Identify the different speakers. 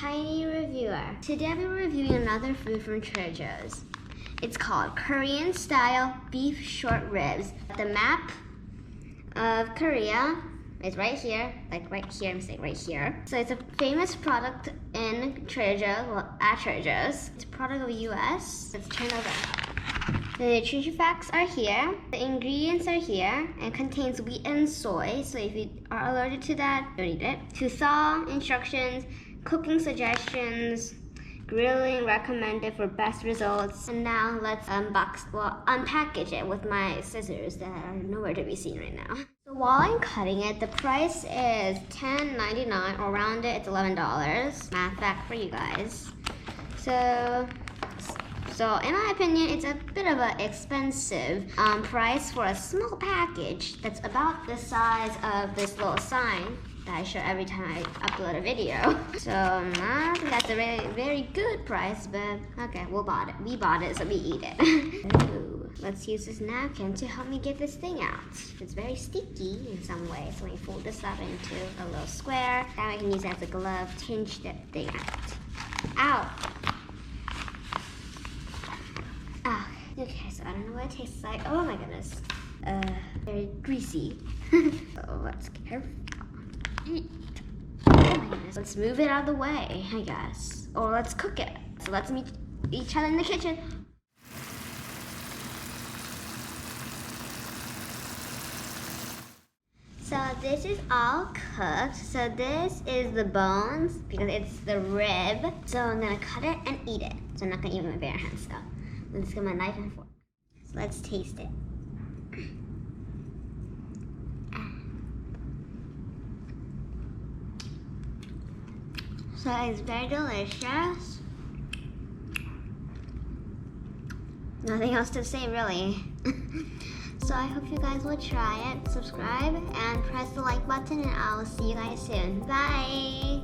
Speaker 1: Tiny Reviewer. Today I'll be reviewing another food from Trader Joe's. It's called Korean Style Beef Short Ribs. The map of Korea is right here, like right here, I'm saying right here. So it's a famous product in Trader Joe's, well, at Trader Joe's. It's a product of the US. Let's turn over. The nutrition facts are here. The ingredients are here and contains wheat and soy. So if you are allergic to that, don't eat it. To thaw instructions, cooking suggestions, grilling recommended for best results. And now let's unpackage it with my scissors that are nowhere to be seen right now. So while I'm cutting it, the price is $10.99, or around it, it's $11. Math fact for you guys. So in my opinion, it's a bit of an expensive price for a small package that's about the size of this little sign that I show every time I upload a video. So I think that's a very, very good price, but okay, we bought it, so we eat it. Ooh, let's use this napkin to help me get this thing out. It's very sticky in some way, so we fold this up into a little square. That way I can use it as a glove to pinch that thing out. Ow! Okay, so I don't know what it tastes like. Oh my goodness. Very greasy. So let's careful. Oh my goodness. Let's move it out of the way, I guess. Or let's cook it. So let's meet each other in the kitchen. So this is all cooked. So this is the bones because it's the rib. So I'm gonna cut it and eat it. So I'm not gonna use my bare hands though. Let's get my knife and fork. So let's taste it. So it's very delicious. Nothing else to say really. So I hope you guys will try it. Subscribe and press the like button, and I will see you guys soon. Bye!